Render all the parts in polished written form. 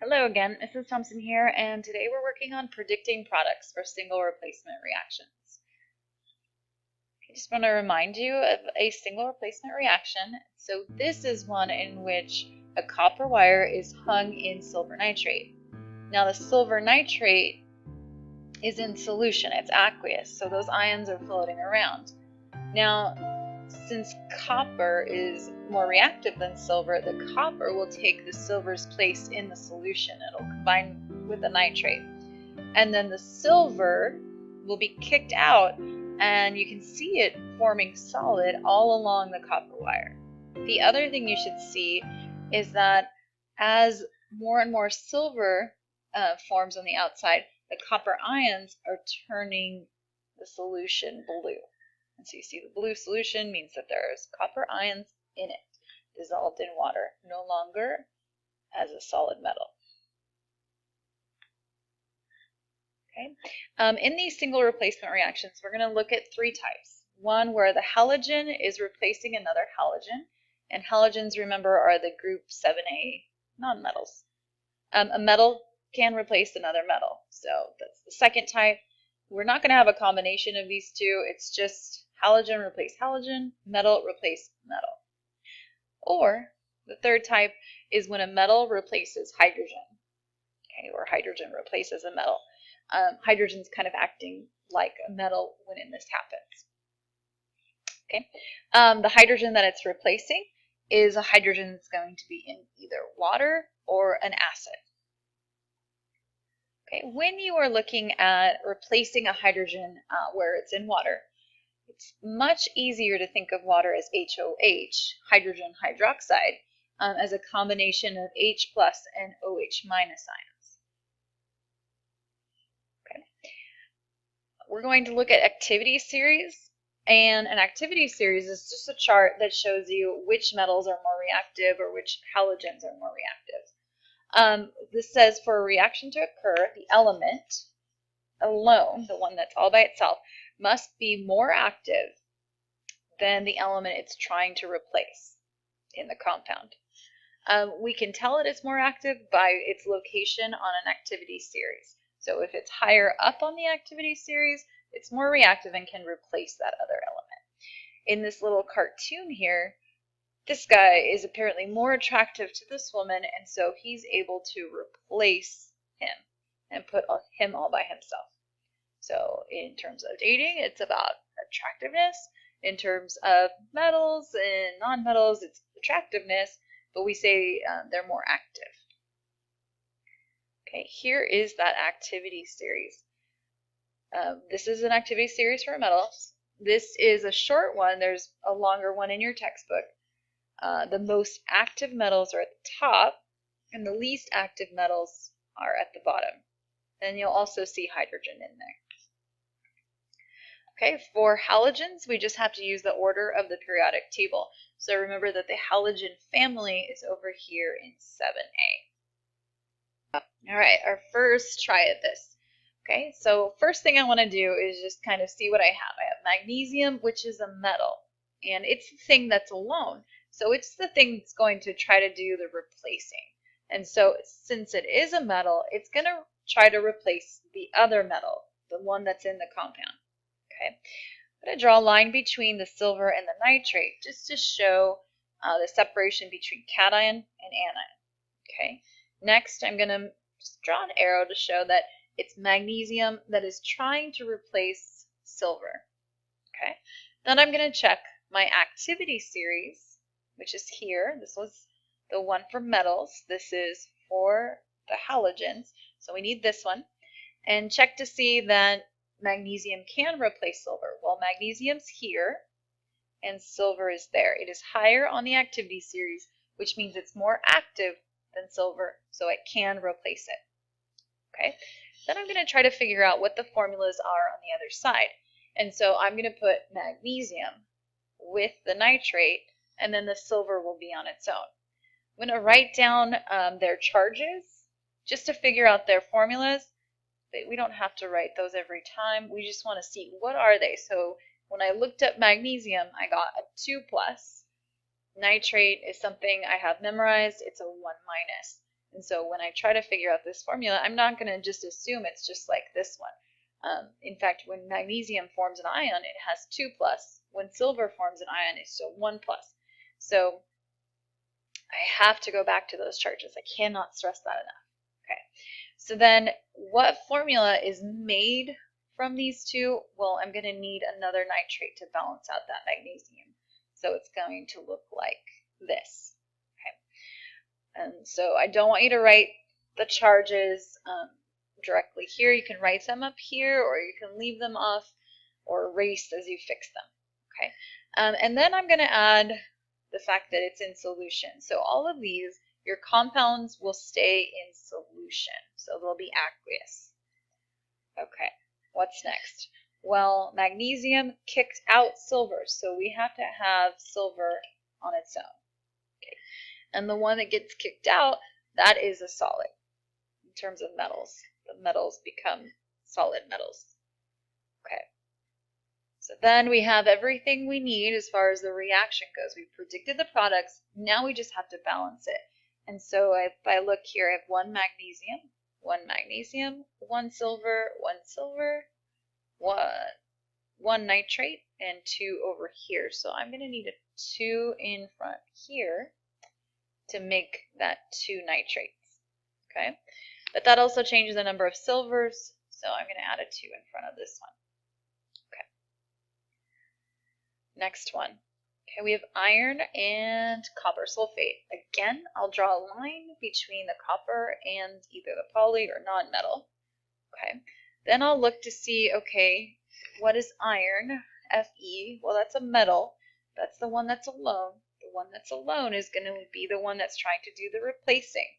Hello again, Mrs. Thompson here, and today we're working on predicting products for single replacement reactions. I just want to remind you of a single replacement reaction. So this is one in which a copper wire is hung in silver nitrate. Now the silver nitrate is in solution, it's aqueous, so those ions are floating around. Now, since copper is more reactive than silver, the copper will take the silver's place in the solution. It'll combine with the nitrate. And then the silver will be kicked out, and you can see it forming solid all along the copper wire. The other thing you should see is that as more and more silver forms on the outside, the copper ions are turning the solution blue. And so you see the blue solution means that there's copper ions in it, dissolved in water, no longer as a solid metal. Okay. In these single replacement reactions, we're going to look at three types. One where the halogen is replacing another halogen, and halogens, remember, are the group 7A nonmetals. A metal can replace another metal, so that's the second type. We're not going to have a combination of these two, it's just halogen replace halogen, metal replace metal. Or the third type is when a metal replaces hydrogen, okay, or hydrogen replaces a metal. Hydrogen's kind of acting like a metal when this happens. Okay, the hydrogen that it's replacing is a hydrogen that's going to be in either water or an acid. Okay, when you are looking at replacing a hydrogen where it's in water, it's much easier to think of water as HOH, hydrogen hydroxide, as a combination of H plus and OH minus ions. Okay. We're going to look at activity series, and an activity series is just a chart that shows you which metals are more reactive or which halogens are more reactive. This says for a reaction to occur, the element alone, the one that's all by itself, must be more active than the element it's trying to replace in the compound. We can tell it is more active by its location on an activity series. So if it's higher up on the activity series, it's more reactive and can replace that other element. In this little cartoon here, this guy is apparently more attractive to this woman, and so he's able to replace him and put him all by himself. So in terms of dating, it's about attractiveness. In terms of metals and nonmetals, it's attractiveness, but we say they're more active. Okay, here is that activity series. This is an activity series for metals. This is a short one. There's a longer one in your textbook. The most active metals are at the top, and the least active metals are at the bottom. And you'll also see hydrogen in there. Okay, for halogens, we just have to use the order of the periodic table. So remember that the halogen family is over here in 7A. All right, our first try at this. Okay, so first thing I want to do is just kind of see what I have. I have magnesium, which is a metal, and it's the thing that's alone. So it's the thing that's going to try to do the replacing. And so since it is a metal, it's going to try to replace the other metal, the one that's in the compound. Okay, I'm going to draw a line between the silver and the nitrate just to show the separation between cation and anion. Okay, next I'm going to just draw an arrow to show that it's magnesium that is trying to replace silver. Okay, then I'm going to check my activity series, which is here. This was the one for metals. This is for the halogens, so we need this one. And check to see that magnesium can replace silver. Well, magnesium's here and silver is there. It is higher on the activity series, which means it's more active than silver, so it can replace it. Okay, then I'm going to try to figure out what the formulas are on the other side. And so I'm going to put magnesium with the nitrate, and then the silver will be on its own. I'm going to write down their charges just to figure out their formulas. But we don't have to write those every time. We just want to see what are they. So when I looked up magnesium, I got a 2+. Nitrate is something I have memorized. It's a 1-. And so when I try to figure out this formula, I'm not going to just assume it's just like this one. In fact, when magnesium forms an ion, it has 2+. When silver forms an ion, it's still 1+. So I have to go back to those charges. I cannot stress that enough. Okay. So then what formula is made from these two? Well, I'm going to need another nitrate to balance out that magnesium. So it's going to look like this. Okay. And so I don't want you to write the charges directly here. You can write them up here, or you can leave them off or erase as you fix them. Okay. And then I'm going to add the fact that it's in solution. So all of these, your compounds will stay in solution. So they'll be aqueous. Okay, what's next? Well, magnesium kicked out silver, so we have to have silver on its own. Okay. And the one that gets kicked out, that is a solid in terms of metals. The metals become solid metals. Okay. So then we have everything we need as far as the reaction goes. We predicted the products. Now we just have to balance it. And so if I look here, I have 1 magnesium, 1 silver, 1 nitrate, and 2 over here. So I'm going to need a 2 in front here to make that 2 nitrates. Okay, but that also changes the number of silvers. So I'm going to add a 2 in front of this one. Next one. Okay, we have iron and copper sulfate. Again, I'll draw a line between the copper and either the poly or non-metal. Okay, then I'll look to see, okay, what is iron? Fe, well, that's a metal. That's the one that's alone. The one that's alone is going to be the one that's trying to do the replacing.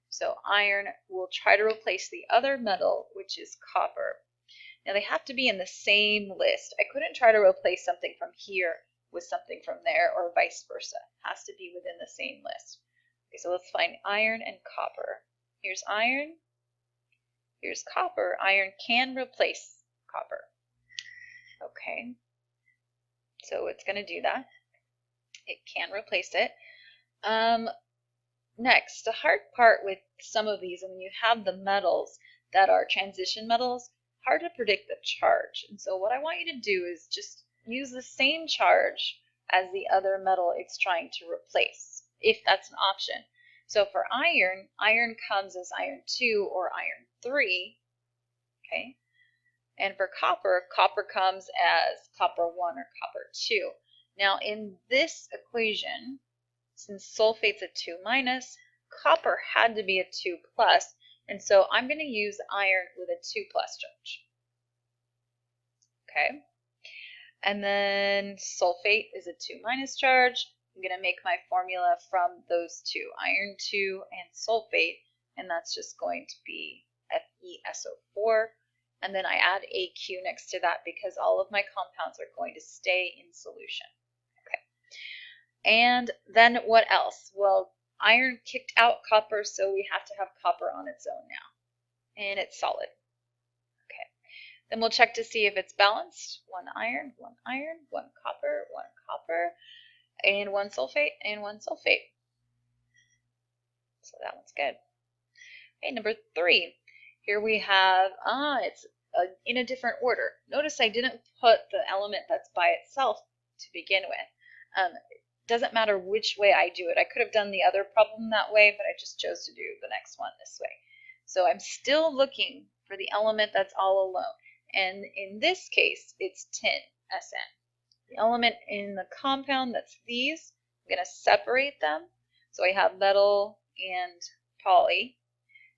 So iron will try to replace the other metal, which is copper. Now they have to be in the same list. I couldn't try to replace something from here with something from there or vice versa. It has to be within the same list. Okay, so let's find iron and copper. Here's iron. Here's copper. Iron can replace copper. Okay, so it's going to do that. It can replace it. Next, the hard part with some of these, when you have the metals that are transition metals, hard to predict the charge. And so what I want you to do is just use the same charge as the other metal it's trying to replace, if that's an option. So for iron, iron comes as iron 2 or iron 3. Okay. And for copper, copper comes as copper 1 or copper 2. Now in this equation, since sulfate's a 2-, copper had to be a 2+, and so I'm going to use iron with a 2+ charge. Okay. And then sulfate is a 2- charge. I'm going to make my formula from those two, iron 2 and sulfate, and that's just going to be FeSO4. And then I add AQ next to that because all of my compounds are going to stay in solution. Okay. And then what else? Well, iron kicked out copper, so we have to have copper on its own now. And it's solid. Okay. Then we'll check to see if it's balanced. 1 iron, 1 iron, 1 copper, 1 copper, and 1 sulfate, and 1 sulfate. So that one's good. Okay, number 3. Here we have, it's in a different order. Notice I didn't put the element that's by itself to begin with. It doesn't matter which way I do it. I could have done the other problem that way, but I just chose to do the next one this way. So I'm still looking for the element that's all alone. And in this case, it's tin, SN. The element in the compound, that's these. I'm going to separate them. So I have metal and poly,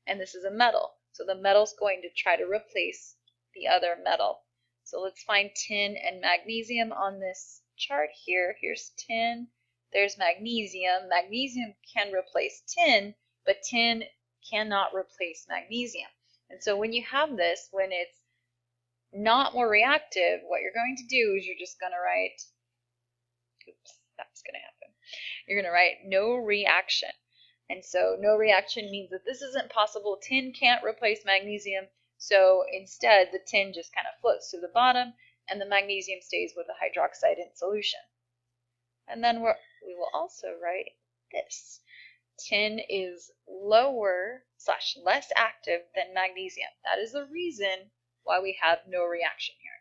and this is a metal. So the metal's going to try to replace the other metal. So let's find tin and magnesium on this chart here. Here's tin, there's magnesium. Magnesium can replace tin, but tin cannot replace magnesium. And so when you have this, when it's not more reactive, what you're going to do is you're just going to write, oops, that's going to happen. You're going to write no reaction. And so no reaction means that this isn't possible. Tin can't replace magnesium. So instead, the tin just kind of floats to the bottom and the magnesium stays with the hydroxide in solution. And then we will also write this. tin is lower / less active than magnesium. That is the reason why we have no reaction here.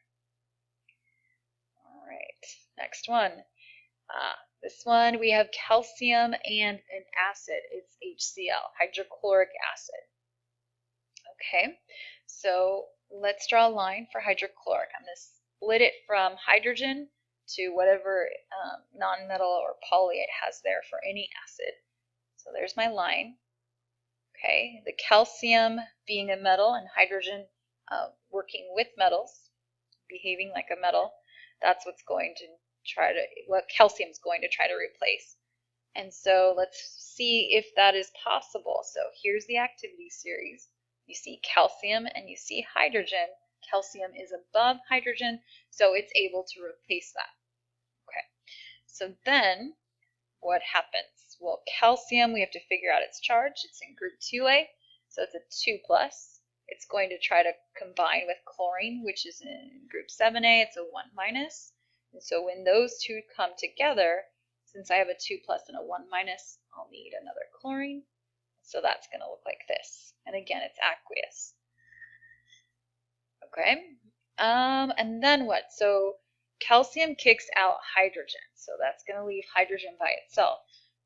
All right, next one. This one we have calcium and an acid. It's HCl, hydrochloric acid. Okay, so let's draw a line for hydrochloric. I'm going to split it from hydrogen to whatever nonmetal or poly it has there for any acid. So there's my line. Okay, the calcium being a metal and hydrogen working with metals, behaving like a metal, that's what calcium's going to try to replace. And so let's see if that is possible. So here's the activity series. You see calcium and you see hydrogen. Calcium is above hydrogen, so it's able to replace that. Okay, so then what happens? Well, calcium, we have to figure out its charge. It's in group 2A, so it's a 2+. It's going to try to combine with chlorine, which is in group 7A. It's a 1-. And so when those two come together, since I have a 2+ and a 1-, I'll need another chlorine. So that's going to look like this. And again, it's aqueous. Okay. And then what? So calcium kicks out hydrogen. So that's going to leave hydrogen by itself.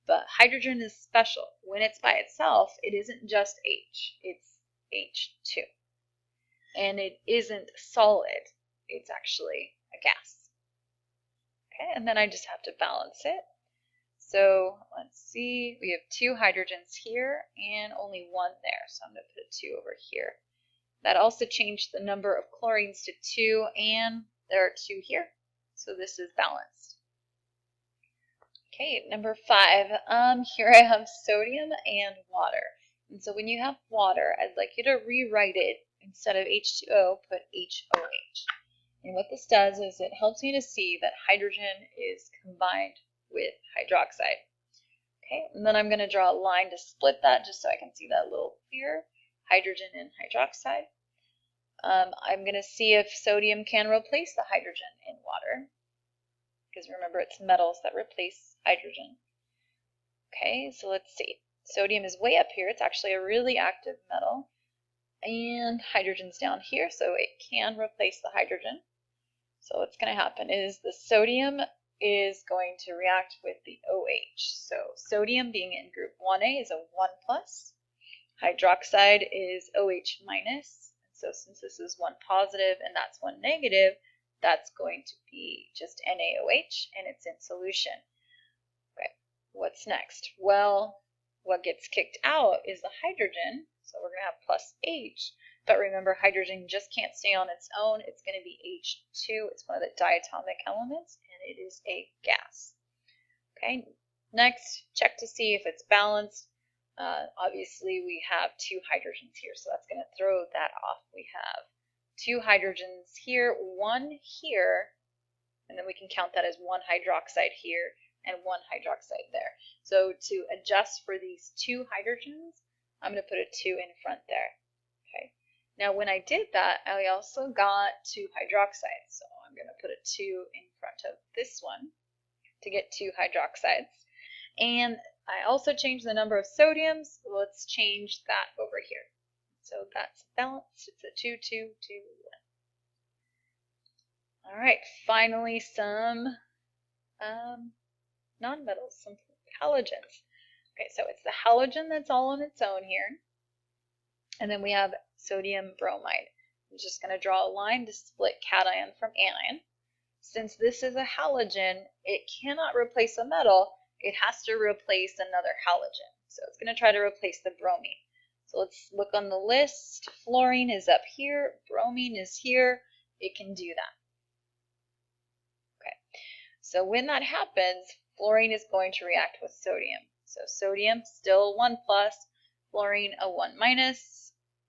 But hydrogen is special. When it's by itself, it isn't just H. It's H2. And it isn't solid. It's actually a gas. Okay, and then I just have to balance it. So let's see, we have 2 hydrogens here and only 1 there, so I'm going to put a 2 over here. That also changed the number of chlorines to 2, and there are 2 here, so this is balanced. Okay, number 5, here I have sodium and water. And so when you have water, I'd like you to rewrite it. Instead of H2O, put HOH. And what this does is it helps me to see that hydrogen is combined with hydroxide. Okay, and then I'm going to draw a line to split that just so I can see that a little clearer. Hydrogen and hydroxide. I'm going to see if sodium can replace the hydrogen in water, because remember it's metals that replace hydrogen. Okay, so let's see. Sodium is way up here. It's actually a really active metal. And hydrogen's down here, so it can replace the hydrogen. So what's going to happen is the sodium is going to react with the OH. So sodium being in group 1A is a 1+. Hydroxide is OH-. So since this is 1 positive and that's 1 negative, that's going to be just NaOH and it's in solution. Okay, what's next? Well, what gets kicked out is the hydrogen. So we're going to have plus H. But remember, hydrogen just can't stay on its own. It's going to be H2. It's one of the diatomic elements, and it is a gas. Okay, next, check to see if it's balanced. Obviously, we have 2 hydrogens here, so that's going to throw that off. We have 2 hydrogens here, 1 here, and then we can count that as 1 hydroxide here and 1 hydroxide there. So to adjust for these 2 hydrogens, I'm going to put a 2 in front there. Okay. Now when I did that, I also got 2 hydroxides. So I'm going to put a 2 in front of this one to get 2 hydroxides. And I also changed the number of sodiums. Let's change that over here. So that's balanced. It's a 2, 2, 2, 1. All right, finally some nonmetals, some halogens. Okay, so it's the halogen that's all on its own here. And then we have sodium bromide. I'm just going to draw a line to split cation from anion. Since this is a halogen, it cannot replace a metal. It has to replace another halogen. So it's going to try to replace the bromine. So let's look on the list. Fluorine is up here. Bromine is here. It can do that. Okay. So when that happens, fluorine is going to react with sodium. So sodium still 1+, fluorine a 1-.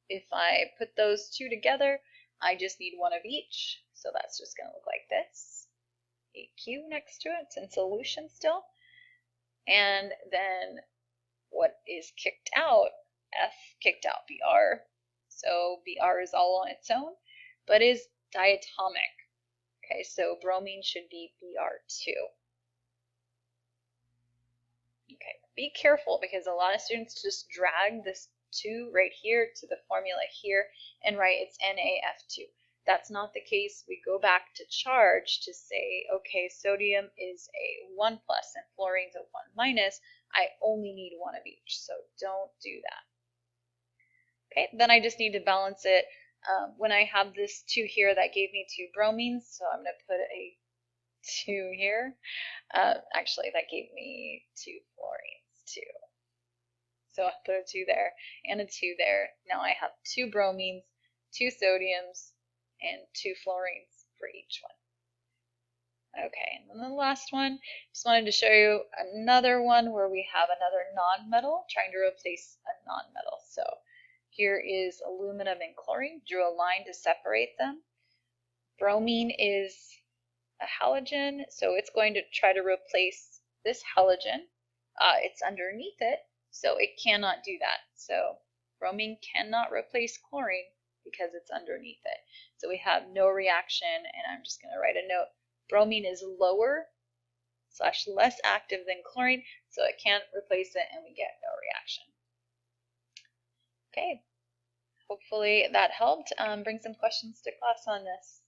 If I put those 2 together, I just need 1 of each. So that's just going to look like this. AQ next to it. It's in solution still. And then what is kicked out? F kicked out Br. So Br is all on its own, but is diatomic. Okay, so bromine should be Br2. Okay, be careful because a lot of students just drag this 2 right here to the formula here and write it's NaF2. That's not the case. We go back to charge to say, okay, sodium is a 1+ and fluorine's a 1-. I only need one of each, so don't do that. Okay, then I just need to balance it. When I have this 2 here, that gave me 2 bromines, so I'm going to put a 2 here. Actually, that gave me 2 fluorines too. So I put a 2 there and a 2 there. Now I have 2 bromines, 2 sodiums, and 2 fluorines for each one. Okay, and then the last one, just wanted to show you another one where we have another nonmetal trying to replace a nonmetal. So here is aluminum and chlorine, drew a line to separate them. Bromine is a halogen, so it's going to try to replace this halogen. It's underneath it, so it cannot do that. So bromine cannot replace chlorine because it's underneath it. So we have no reaction, and I'm just going to write a note. Bromine is lower / less active than chlorine, so it can't replace it, and we get no reaction. Okay, hopefully that helped. Bring some questions to class on this.